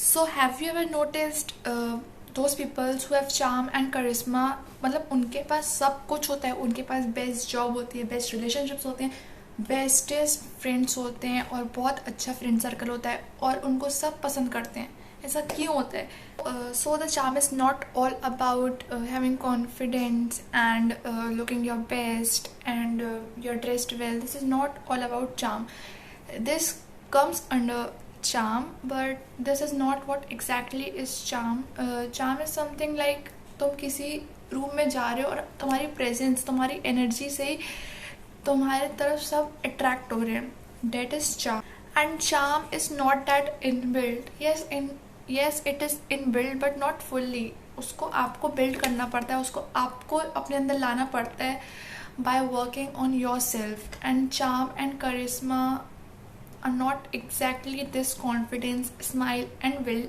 So have you ever noticed those peoples who have charm and charisma? मतलब उनके पास सब कुछ होता है, उनके पास बेस्ट जॉब होती है, बेस्ट रिलेशनशिप्स होते हैं, बेस्टेस्ट फ्रेंड्स होते हैं और बहुत अच्छा फ्रेंड सर्कल होता है और उनको सब पसंद करते हैं। ऐसा क्यों होता है? So the charm is not all about having confidence and looking your best and you're dressed well. This is not all about charm. This comes under charm, but this is not what exactly is charm. Charm is something like तुम किसी room में जा रहे हो और तुम्हारी presence, तुम्हारी energy से ही तुम्हारे तरफ सब अट्रैक्ट हो रहे हैं. That is charm. And charm is not that inbuilt. Yes, it is inbuilt, but not fully. उसको आपको बिल्ड करना पड़ता है, उसको आपको अपने अंदर लाना पड़ता है by working on yourself. And charm and charisma are not exactly this confidence, smile and well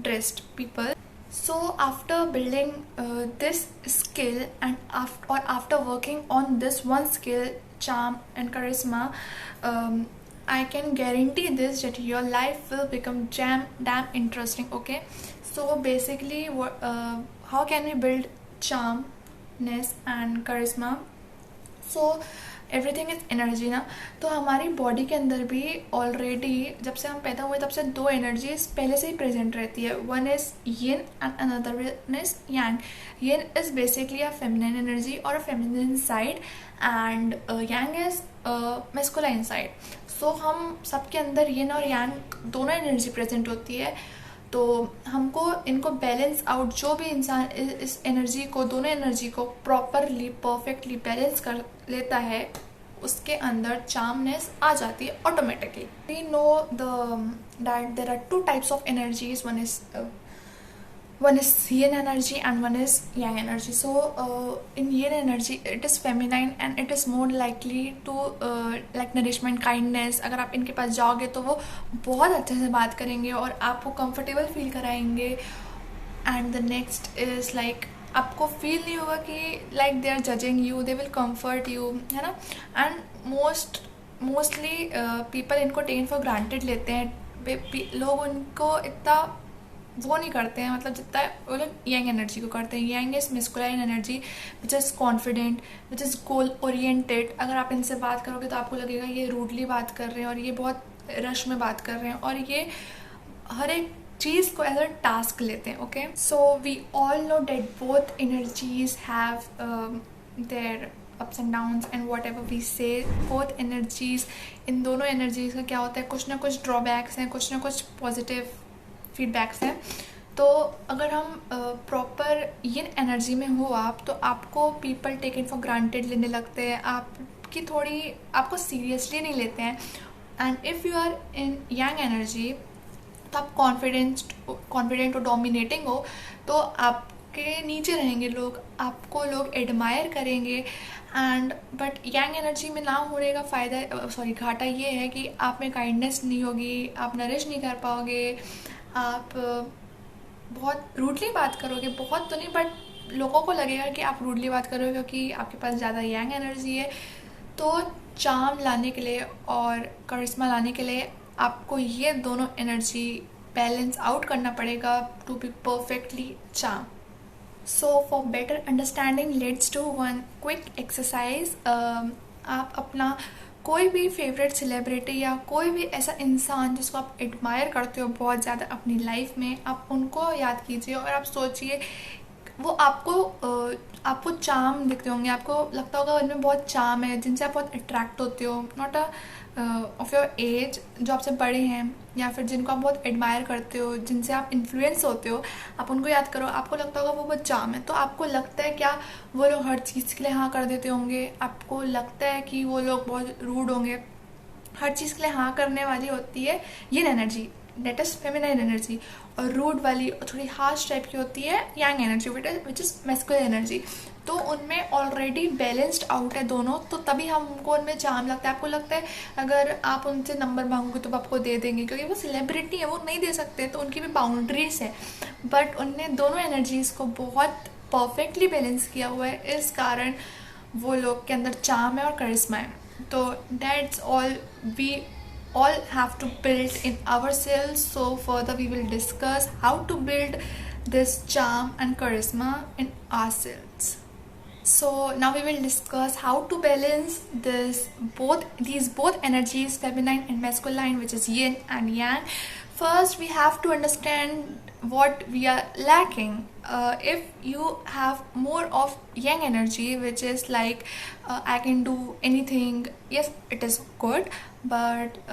dressed people. So after building this skill and after working on this one skill, charm and charisma, I can guarantee this, that your life will become damn interesting. Okay, so basically how can we build charmness and charisma? So everything is energy ना. तो हमारी body के अंदर भी already जब से हम पैदा हुए तब से दो एनर्जीज पहले से ही प्रेजेंट रहती है. One is yin and another one is yang. Yin is basically a feminine energy और a feminine side and yang is masculine side. So हम सबके अंदर यिन और यांग दोनों एनर्जी प्रेजेंट होती है. तो हमको इनको बैलेंस आउट, जो भी इंसान इस एनर्जी को, दोनों एनर्जी को प्रॉपरली परफेक्टली बैलेंस कर लेता है, उसके अंदर चार्मनेस आ जाती है automatically. We know that there are two types of energies. One is yin energy and one is yang energy. So in yin energy it is feminine and it is more likely to like nourishment, kindness. अगर आप इनके पास जाओगे तो वो बहुत अच्छे से बात करेंगे और आपको कंफर्टेबल फील कराएंगे. And the next is like आपको फील नहीं होगा कि like they are judging you, they will comfort you, है ना. एंड मोस्टली पीपल इनको टेन फॉर ग्रांटेड लेते हैं. लोग उनको इतना वो नहीं करते हैं, मतलब जितना वो लोग यंग एनर्जी को करते हैं. Young is masculine energy which is confident, which is goal oriented. अगर आप इनसे बात करोगे तो आपको लगेगा ये रूडली बात कर रहे हैं और ये बहुत रश में बात कर रहे हैं और ये हर एक चीज़ को एज अ टास्क लेते हैं. Okay, so we all know that both energies have their ups and downs and whatever we say. Both energies, इन दोनों एनर्जीज का क्या होता है, कुछ ना कुछ ड्रॉबैक्स हैं, कुछ ना कुछ पॉजिटिव फीडबैक्स हैं. तो अगर हम प्रॉपर यिन एनर्जी में हो आप, तो आपको people taken for granted लेने लगते हैं, आपकी थोड़ी आपको सीरियसली नहीं लेते हैं. And if you are in yang energy तो आप कॉन्फिडेंट और डोमिनेटिंग हो, तो आपके नीचे रहेंगे लोग, आपको लोग एडमायर करेंगे. एंड बट यांग एनर्जी में ना होने का घाटा ये है कि आप में काइंडनेस नहीं होगी, आप नरिश नहीं कर पाओगे, आप बहुत रूडली बात करोगे. बहुत तो नहीं, बट लोगों को लगेगा कि आप रूडली बात करोगे क्योंकि आपके पास ज़्यादा यांग एनर्जी है. तो चार्म लाने के लिए और करिश्मा लाने के लिए आपको ये दोनों एनर्जी बैलेंस आउट करना पड़ेगा to be perfectly charm. So for better understanding let's do one quick exercise. आप अपना कोई भी फेवरेट सेलिब्रिटी या कोई भी ऐसा इंसान जिसको आप एडमायर करते हो बहुत ज़्यादा अपनी लाइफ में, आप उनको याद कीजिए और आप सोचिए वो आपको चार्म दिखते होंगे, आपको लगता होगा उनमें बहुत चार्म है, जिनसे आप बहुत अट्रैक्ट होते हो. नॉट ऑफ योर एज, जो आपसे बड़े हैं या फिर जिनको आप बहुत एडमायर करते हो, जिनसे आप इन्फ्लुएंस होते हो, आप उनको याद करो. आपको लगता होगा वो बहुत चार्म है. तो आपको लगता है क्या वो लोग हर चीज़ के लिए हाँ कर देते होंगे? आपको लगता है कि वो लोग बहुत रूड होंगे? हर चीज़ के लिए हाँ करने वाली होती है ये energy, that is feminine energy. और रूड वाली थोड़ी हार्श टाइप की होती है yang energy, which is masculine energy. तो उनमें ऑलरेडी बैलेंस्ड आउट है दोनों, तो तभी हमको उनमें चार्म लगता है. आपको लगता है अगर आप उनसे नंबर मांगोगे तो आपको दे देंगे क्योंकि वो सेलिब्रिटी है, वो नहीं दे सकते, तो उनकी भी बाउंड्रीज है. बट उनने दोनों एनर्जीज को बहुत परफेक्टली बैलेंस किया हुआ है, इस कारण वो लोग के अंदर चार्म है और करिश्मा है. तो that's all we all have to build in ourselves. So further we will discuss how to build this charm and charisma in ourselves. So now we will discuss how to balance these both energies, feminine and masculine, which is yin and yang. First we have to understand what we are lacking. If you have more of yang energy, which is like I can do anything, yes, it is good, but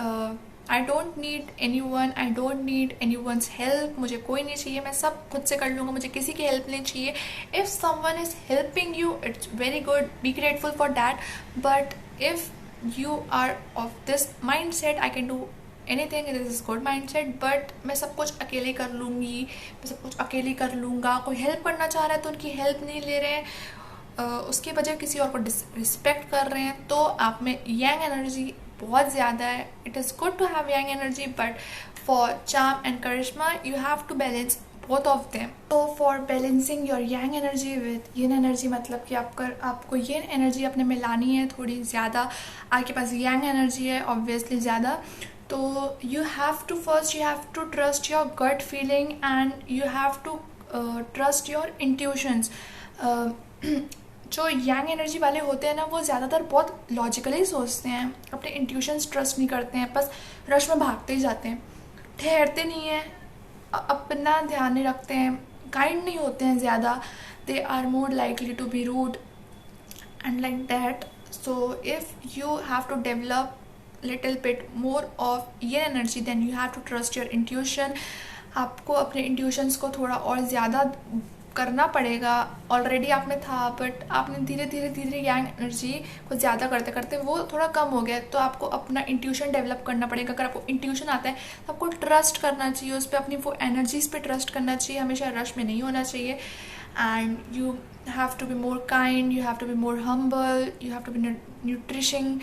I don't need anyone, I don't need anyone's help, मुझे कोई नहीं चाहिए, मैं सब खुद से कर लूँगा, मुझे किसी की हेल्प नहीं चाहिए. If someone is helping you, it's very good, be grateful for that. But if you are of this mindset, I can do anything, this is good mindset, but मैं सब कुछ अकेले कर लूँगी, मैं सब कुछ अकेले कर लूँगा, कोई हेल्प करना चाह रहा है तो उनकी हेल्प नहीं ले रहे हैं, उसके बजाय किसी और को डिसरिस्पेक्ट कर रहे हैं, तो आप में यांग एनर्जी बहुत ज़्यादा है. It is good to have yang energy, but for charm and charisma you have to balance both of them. तो for balancing your yang energy with yin energy, मतलब कि आपको यिन एनर्जी अपने में लानी है थोड़ी ज़्यादा, आपके पास यांग एनर्जी है ऑब्वियसली ज़्यादा, तो you have to trust your gut feeling and you have to trust your intuitions. जो यांग एनर्जी वाले होते हैं ना, वो ज़्यादातर बहुत लॉजिकली सोचते हैं, अपने इंट्यूशंस ट्रस्ट नहीं करते हैं, बस रश में भागते ही जाते हैं, ठहरते नहीं हैं, अपना ध्यान नहीं रखते हैं, काइंड नहीं होते हैं ज़्यादा, they are more likely to be rude and like that. So if you have to develop little bit more of ये energy, then you have to trust your intuition. आपको अपने इंट्यूशंस को थोड़ा और ज़्यादा करना पड़ेगा. ऑलरेडी आप में था, बट आपने धीरे धीरे यांग एनर्जी को ज़्यादा करते करते वो थोड़ा कम हो गया, तो आपको अपना इंट्यूशन डेवलप करना पड़ेगा. अगर आपको इंट्यूशन आता है तो आपको ट्रस्ट करना चाहिए उस पर, अपनी वो एनर्जीज पे ट्रस्ट करना चाहिए, हमेशा रश में नहीं होना चाहिए. And you have to be more kind, you have to be more humble, you have to be nurturing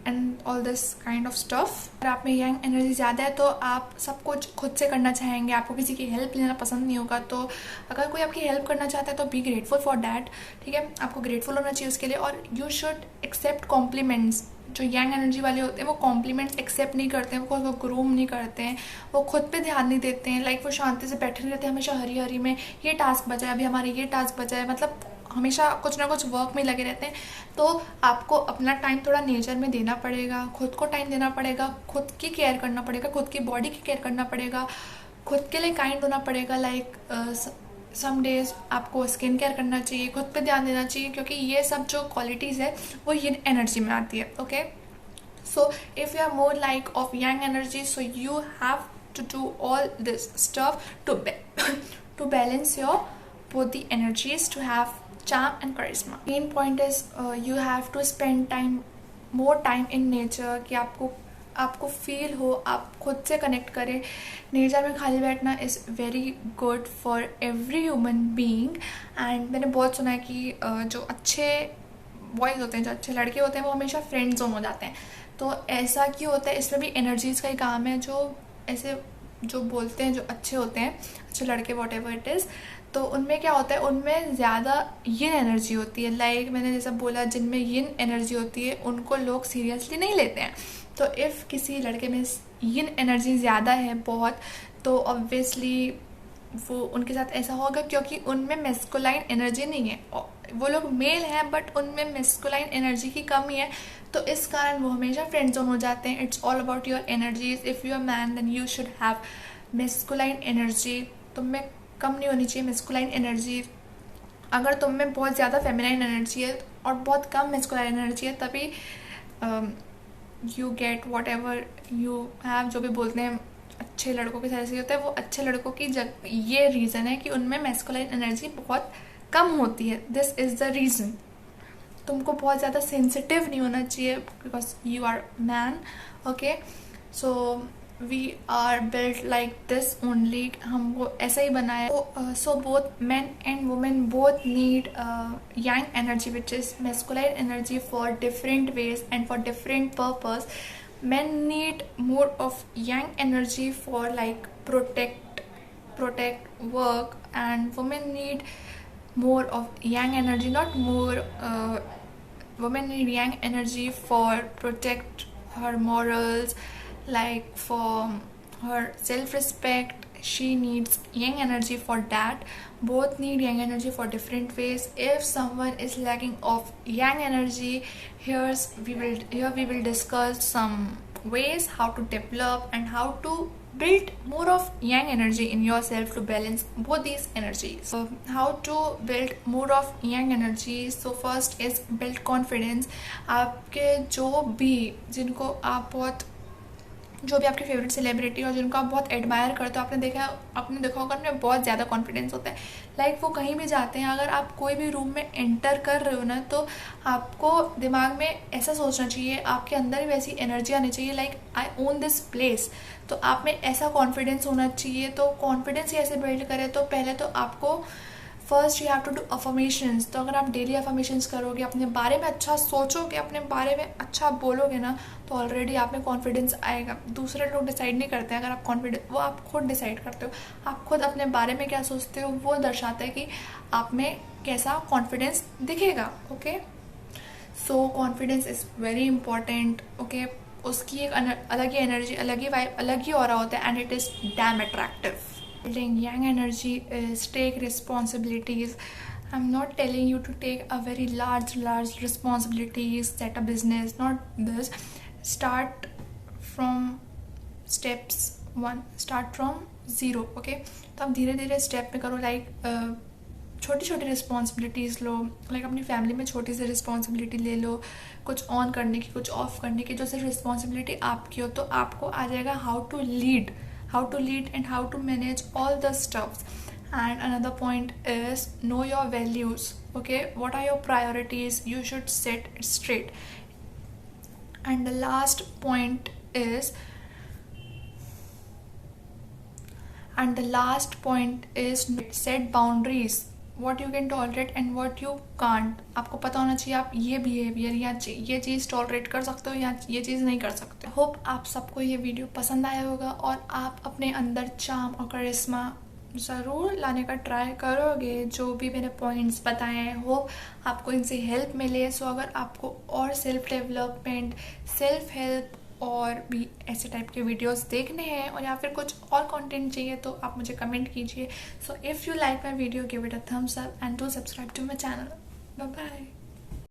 and all this kind of stuff. अगर आप में यंग एनर्जी ज़्यादा है तो आप सब कुछ खुद से करना चाहेंगे, आपको किसी की हेल्प लेना पसंद नहीं होगा. तो अगर कोई आपकी हेल्प करना चाहता है तो बी ग्रेटफुल फॉर डैट, ठीक है, आपको ग्रेटफुल होना चाहिए उसके लिए. और यू शुड एक्सेप्ट कॉम्प्लीमेंट्स. जो यंग एनर्जी वाले होते हैं वो कॉम्प्लीमेंट्स एक्सेप्ट नहीं करते हैं, वो ग्रूम नहीं करते हैं, वो खुद पे ध्यान नहीं देते हैं. लाइक वो शांति से बैठे नहीं रहते हैं, हमेशा हरी हरी में ये टास्क बचा है, अभी हमारे ये टास्क बचा है, मतलब हमेशा कुछ ना कुछ वर्क में लगे रहते हैं. तो आपको अपना टाइम थोड़ा नेचर में देना पड़ेगा, खुद को टाइम देना पड़ेगा, खुद की केयर करना पड़ेगा, खुद की बॉडी की केयर करना पड़ेगा, खुद के लिए काइंड होना पड़ेगा. लाइक सम डेज आपको स्किन केयर करना चाहिए, खुद पे ध्यान देना चाहिए, क्योंकि ये सब जो क्वालिटीज़ है वो ये एनर्जी में आती है. Okay, so if you are more like of yang energy, so you have to do all this stuff to balance your both the energies, to have charm and charisma. Main point is you have to spend more time in nature, कि आपको feel हो, आप खुद से connect करें. Nature में खाली बैठना is very good for every human being. And मैंने बहुत सुना है कि जो अच्छे बॉयज़ होते हैं, जो अच्छे लड़के होते हैं, वो हमेशा फ्रेंड जोन हो जाते हैं. तो ऐसा क्यों होता है? इसमें भी एनर्जीज़ का ही काम है. जो ऐसे जो बोलते हैं, जो अच्छे होते हैं, अच्छे लड़के, वॉट एवर इट इज़, तो उनमें क्या होता है, उनमें ज़्यादा यिन एनर्जी होती है. लाइक मैंने जैसा बोला, जिनमें यिन एनर्जी होती है उनको लोग सीरियसली नहीं लेते हैं. तो इफ़ किसी लड़के में यिन एनर्जी ज़्यादा है बहुत, तो ऑब्वियसली वो उनके साथ ऐसा होगा, क्योंकि उनमें मेस्कुलाइन एनर्जी नहीं है. वो लोग मेल हैं, बट उनमें मेस्कुलाइन एनर्जी की कमी है, तो इस कारण वो हमेशा फ्रेंड जोन हो जाते हैं. It's all about your energies. If you are man, then you should have masculine energy. तुम में कम नहीं होनी चाहिए मेस्कुलाइन एनर्जी. अगर तुम में बहुत ज़्यादा फेमिनाइन एनर्जी है और बहुत कम मेस्कुलाइन एनर्जी है, तभी you get what ever you have. जो भी बोलते हैं अच्छे लड़कों के साथ ऐसे होता है, वो अच्छे लड़कों की ये रीज़न है कि उनमें मेस्कुलाइन एनर्जी बहुत कम होती है. This is the reason. तुमको बहुत ज़्यादा सेंसिटिव नहीं होना चाहिए, because you are man. Okay, so we are built like this only. हमको ऐसा ही बनाया. So both man and women both need yang energy, which is masculine energy, for different ways and for different purpose. Men need more of yang energy for like protect work, and women need more of yang energy, not more. Women need yang energy for protect her morals, like for her self-respect. She needs yang energy for that. Both need yang energy for different ways. If someone is lacking of yang energy, here we will discuss some ways how to develop and how to build more of yang energy in yourself to balance both these energies. How to build more of yang energy? So first is build confidence. आपके जो भी आपके favourite celebrity और जिनको आप बहुत admire करते हो, आपने देखा होगा उनमें बहुत ज़्यादा कॉन्फिडेंस होता है. लाइक वो कहीं भी जाते हैं, अगर आप कोई भी रूम में एंटर कर रहे हो ना, तो आपको दिमाग में ऐसा सोचना चाहिए, आपके अंदर ही वैसी एनर्जी आनी चाहिए, like I own this place. तो आप में ऐसा कॉन्फिडेंस होना चाहिए. तो कॉन्फिडेंस कैसे बिल्ड करें? तो पहले तो आपको first you have to do affirmations. तो अगर आप डेली अफर्मेशंस करोगे, अपने बारे में अच्छा सोचोगे, अपने बारे में अच्छा बोलोगे ना, तो ऑलरेडी आप में कॉन्फिडेंस आएगा. दूसरे लोग डिसाइड नहीं करते हैं अगर आप कॉन्फिडेंस, वो आप खुद डिसाइड करते हो. आप खुद अपने बारे में क्या सोचते हो वो दर्शाता है कि आप में कैसा कॉन्फिडेंस दिखेगा. Okay, so confidence is very important. Okay, उसकी एक अलग ही एनर्जी, अलग ही वाइब, अलग ही ऑरा होता है, and it is dam attractive. Building yang energy is take responsibilities. I'm not telling you to take a very large responsibilities, set a business, not this. Start from steps 1, start from 0. okay, तो आप धीरे धीरे step में करो. Like छोटी छोटी responsibilities लो. Like अपनी family में छोटी सी रिस्पॉन्सिबिलिटी ले लो, कुछ ऑन करने की, कुछ ऑफ करने की, जो सिर्फ रिस्पॉन्सिबिलिटी आपकी हो. तो आपको आ जाएगा how to lead and how to manage all the stuff. And another point is know your values. Okay, what are your priorities? You should set it straight. And the last point is set boundaries. What you can tolerate and what you can't. आपको पता होना चाहिए आप ये behaviour या ये चीज़ tolerate कर सकते हो या ये चीज़ नहीं कर सकते. होप आप सबको ये वीडियो पसंद आया होगा और आप अपने अंदर चार्म और करिश्मा ज़रूर लाने का ट्राई करोगे. जो भी मैंने पॉइंट्स बताए हैं, होप आपको इनसे हेल्प मिले. सो अगर आपको और सेल्फ डेवलपमेंट, सेल्फ हेल्प और भी ऐसे टाइप के वीडियोस देखने हैं और या फिर कुछ और कंटेंट चाहिए, तो आप मुझे कमेंट कीजिए. So if you like my video, give it a thumbs up and do subscribe to my channel. Bye bye.